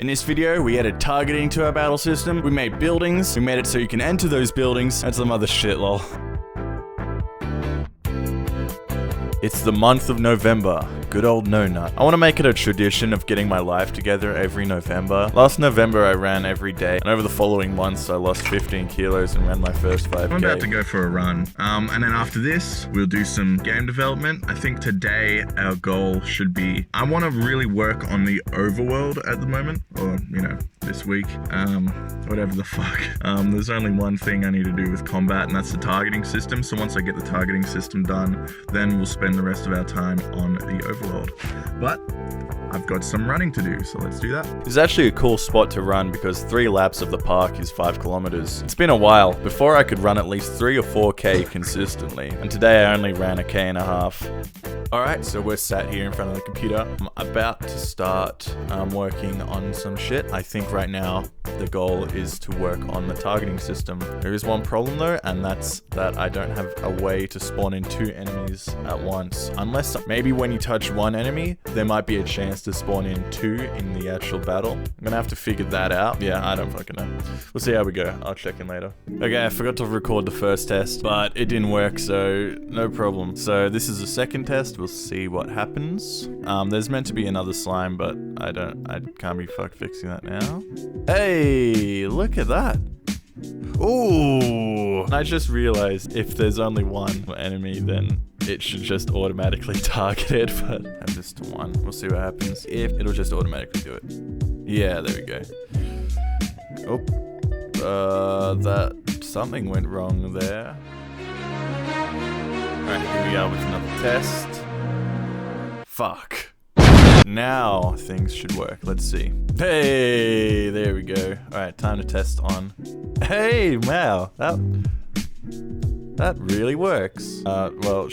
In this video, we added targeting to our battle system, we made buildings, we made it so you can enter those buildings, and some other shit, lol. It's the month of November. Good old no nut. I want to make it a tradition of getting my life together every November. Last November I ran every day, and over the following months I lost 15 kilos and ran my first 5K. I'm about to go for a run. And then after this, we'll do some game development. I think today our goal should be, I want to really work on the Overworld at the moment, or, you know, this week, whatever the fuck. There's only one thing I need to do with combat, and that's the targeting system. So once I get the targeting system done, then we'll spend the rest of our time on the Overworld. But I've got some running to do, so let's do that. It's actually a cool spot to run because 3 laps of the park is 5 kilometers. It's been a while before I could run at least 3 or 4K consistently, and today I only ran 1.5K. Alright, so we're sat here in front of the computer. I'm about to start working on some shit. I think right now the goal is to work on the targeting system. There is one problem though, and that's that I don't have a way to spawn in 2 enemies at once. Unless maybe when you touch 1 enemy, there might be a chance to spawn in 2 in the actual battle. I'm gonna have to figure that out. Yeah, I don't fucking know. We'll see how we go. I'll check in later. Okay, I forgot to record the first test, but it didn't work, so no problem. So this is the second test. We'll see what happens. There's meant to be another slime, but I can't be fucked fixing that now. Hey, look at that. Ooh. I just realized if there's only 1 enemy, then it should just automatically target it, but have this to 1. We'll see what happens. If it'll just automatically do it. Yeah, there we go. Oh, that something went wrong there. Alright, here we are with another test. Fuck. Now things should work. Let's see. Hey, there we go. Alright, time to test on. Hey, wow. That really works. Well,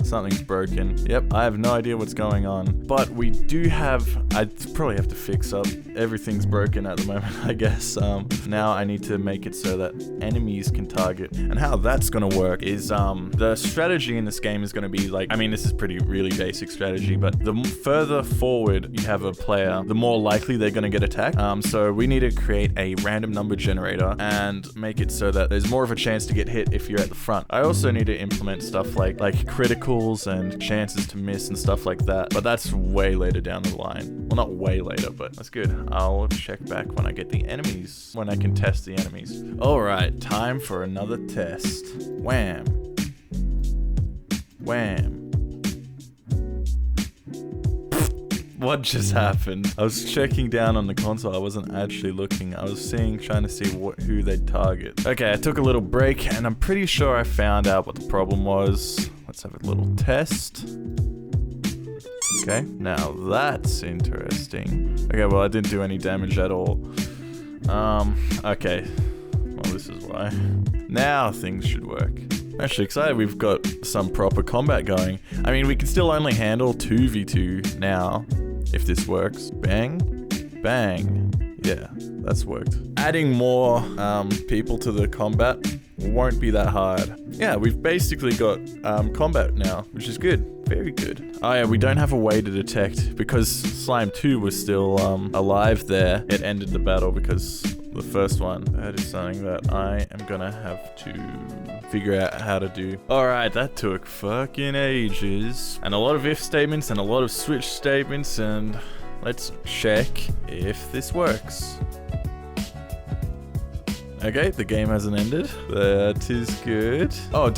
something's broken. Yep, I have no idea what's going on. But we do have, I probably have to fix up. Everything's broken at the moment, I guess. Now I need to make it so that enemies can target. And how that's gonna work is, the strategy in this game is gonna be like, I mean, this is really basic strategy, but the further forward you have a player, the more likely they're gonna get attacked. So we need to create a random number generator and make it so that there's more of a chance to get hit if you're at the front. I also need to implement stuff like critical and chances to miss and stuff like that, but that's way later down the line. Well, not way later, but that's good. I'll check back when I get the enemies, when I can test the enemies. Alright, time for another test. Wham. Wham. What just happened? I was checking down on the console. I wasn't actually looking. I was trying to see who they'd target. Okay, I took a little break and I'm pretty sure I found out what the problem was. Let's have a little test. Okay, now that's interesting. Okay, well, I didn't do any damage at all. Okay. Well, this is why. Now things should work. I'm actually excited we've got some proper combat going. I mean, we can still only handle 2v2 now, if this works. Bang, bang. Yeah, that's worked. Adding more people to the combat won't be that hard. Yeah, we've basically got combat now, which is good. Very good. Oh yeah, we don't have a way to detect, because Slime 2 was still alive there. It ended the battle because the first one. That is something that I am gonna have to figure out how to do. Alright, that took fucking ages. And a lot of if statements and a lot of switch statements, and let's check if this works. Okay, the game hasn't ended. That is good. Oh,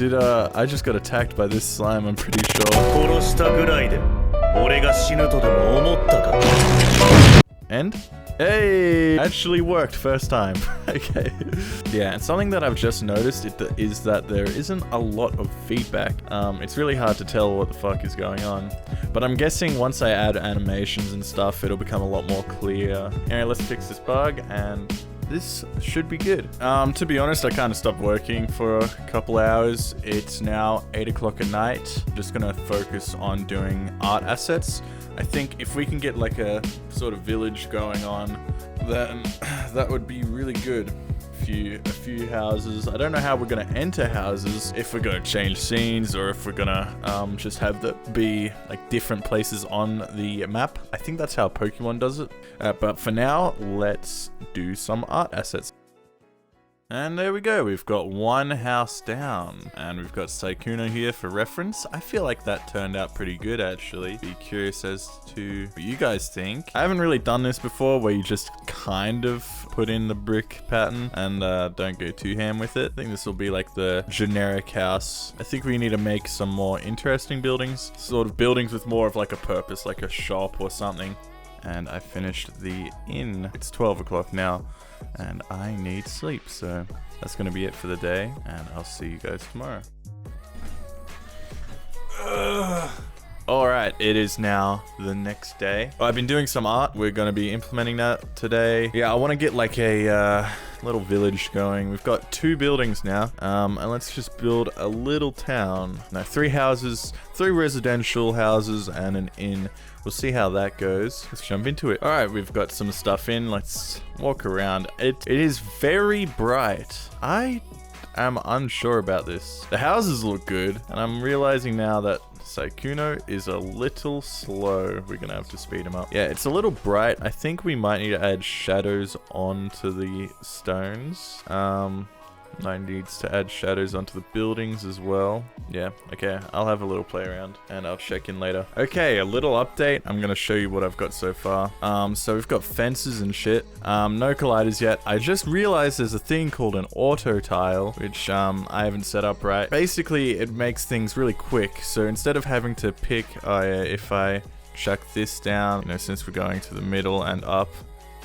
I just got attacked by this slime, I'm pretty sure. And? Hey! Actually worked first time. Okay. Yeah, and something that I've just noticed is that there isn't a lot of feedback. It's really hard to tell what the fuck is going on. But I'm guessing once I add animations and stuff, it'll become a lot more clear. Anyway, let's fix this bug, and this should be good. To be honest, I kind of stopped working for a couple hours. It's now 8 o'clock at night. I'm just gonna focus on doing art assets. I think if we can get like a sort of village going on, then that would be really good. few houses. I don't know how we're gonna enter houses, if we're gonna change scenes or if we're gonna just have that be like different places on the map. I think that's how Pokemon does it. But for now, let's do some art assets. And there we go, we've got one house down. And we've got Sykkuno here for reference. I feel like that turned out pretty good actually. Be curious as to what you guys think. I haven't really done this before where you just kind of put in the brick pattern and don't go too ham with it. I think this will be like the generic house. I think we need to make some more interesting buildings. Sort of buildings with more of like a purpose, like a shop or something. And I finished the inn. It's 12 o'clock now. And I need sleep, so that's gonna be it for the day, and I'll see you guys tomorrow. Alright, it is now the next day. I've been doing some art. We're gonna be implementing that today. Yeah, I want to get like a little village going. We've got 2 buildings now, and let's just build a little town. Now, 3 houses, 3 residential houses, and an inn. We'll see how that goes. Let's jump into it. All right, we've got some stuff in. Let's walk around. It is very bright. I am unsure about this. The houses look good, and I'm realizing now that Sykkuno is a little slow. We're gonna have to speed him up. Yeah, it's a little bright. I think we might need to add shadows onto the stones. I needs to add shadows onto the buildings as well. Yeah, okay, I'll have a little play around and I'll check in later. Okay, a little update. I'm gonna show you what I've got so far. So we've got fences and shit. No colliders yet. I just realized there's a thing called an auto tile, which I haven't set up right. Basically, it makes things really quick. So instead of having to pick, if I chuck this down, you know, since we're going to the middle and up,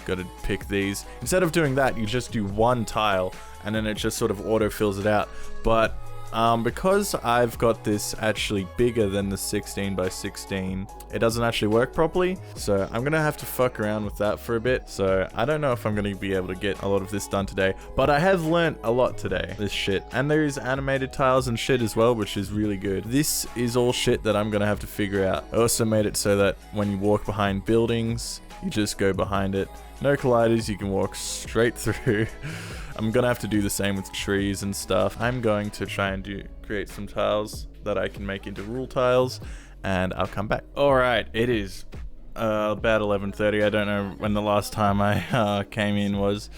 got to pick these. Instead of doing that, you just do one tile and then it just sort of auto fills it out. But because I've got this actually bigger than the 16 by 16, it doesn't actually work properly. So I'm gonna have to fuck around with that for a bit. So I don't know if I'm gonna be able to get a lot of this done today, but I have learnt a lot today, this shit. And there is animated tiles and shit as well, which is really good. This is all shit that I'm gonna have to figure out. I also made it so that when you walk behind buildings, you just go behind it. No colliders, you can walk straight through. I'm gonna have to do the same with trees and stuff. I'm going to try and create some tiles that I can make into rule tiles, and I'll come back. Alright, it is about 11:30. I don't know when the last time I came in was,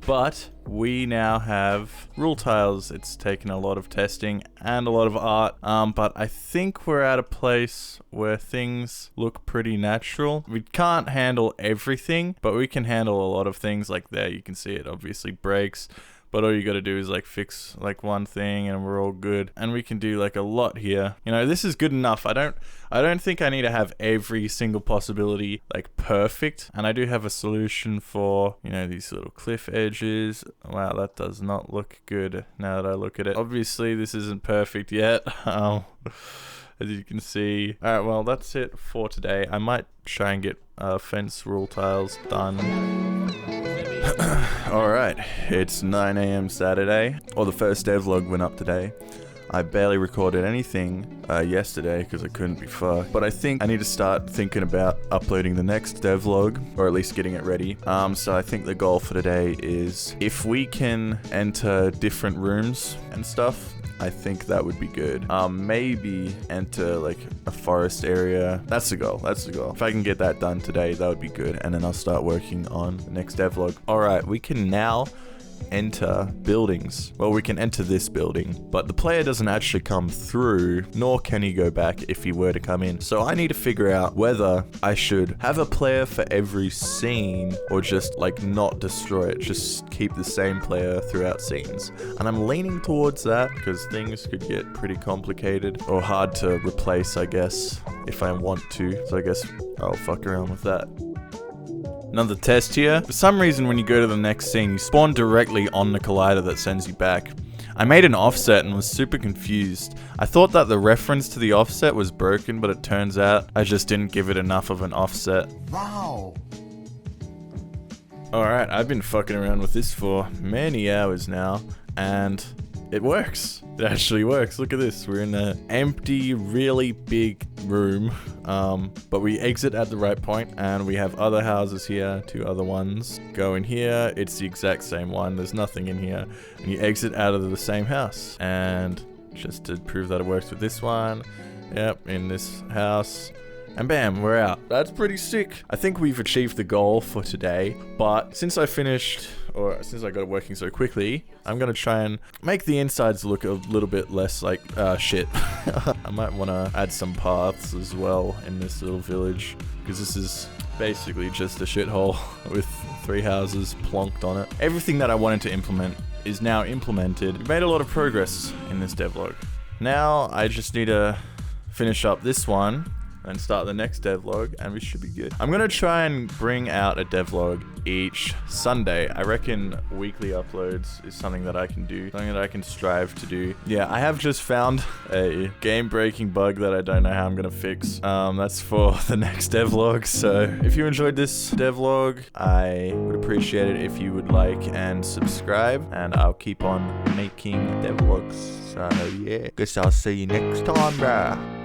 but we now have rule tiles. It's taken a lot of testing and a lot of art, but I think we're at a place where things look pretty natural. We can't handle everything, but we can handle a lot of things. Like there, you can see it obviously breaks, but all you gotta do is like fix like one thing and we're all good. And we can do like a lot here. You know, this is good enough. I don't think I need to have every single possibility like perfect. And I do have a solution for, you know, these little cliff edges. Wow, that does not look good now that I look at it. Obviously, this isn't perfect yet. As you can see. Alright, well, that's it for today. I might try and get fence rule tiles done. Alright, it's 9 AM Saturday, or the first devlog went up today. I barely recorded anything yesterday because I couldn't be fucked. But I think I need to start thinking about uploading the next devlog, or at least getting it ready. So I think the goal for today is if we can enter different rooms and stuff, I think that would be good. Maybe enter like a forest area. That's the goal. That's the goal. If I can get that done today, that would be good. And then I'll start working on the next devlog. All right, we can now enter buildings. Well, we can enter this building, but the player doesn't actually come through, nor can he go back if he were to come in. So I need to figure out whether I should have a player for every scene or just like not destroy it, just keep the same player throughout scenes. And I'm leaning towards that because things could get pretty complicated or hard to replace, I guess, if I want to. So I guess I'll fuck around with that. Another test here. For some reason, when you go to the next scene, you spawn directly on the collider that sends you back. I made an offset and was super confused. I thought that the reference to the offset was broken, but it turns out I just didn't give it enough of an offset. Wow. Alright, I've been fucking around with this for many hours now, and it works. It actually works. Look at this. We're in an empty, really big room, but we exit at the right point, and we have other houses here, 2 other ones. Go in here, it's the exact same one, there's nothing in here, and you exit out of the same house. And just to prove that it works with this one, yep, in this house. And bam, we're out. That's pretty sick. I think we've achieved the goal for today, but since I finished, or since I got it working so quickly, I'm gonna try and make the insides look a little bit less like shit. I might wanna add some paths as well in this little village, because this is basically just a shithole with 3 houses plonked on it. Everything that I wanted to implement is now implemented. We made a lot of progress in this devlog. Now I just need to finish up this one and start the next devlog, and we should be good. I'm gonna try and bring out a devlog each Sunday. I reckon weekly uploads is something that I can do, something that I can strive to do. Yeah, I have just found a game-breaking bug that I don't know how I'm gonna fix. That's for the next devlog. So if you enjoyed this devlog, I would appreciate it if you would like and subscribe, and I'll keep on making devlogs. So yeah, guess I'll see you next time, bruh.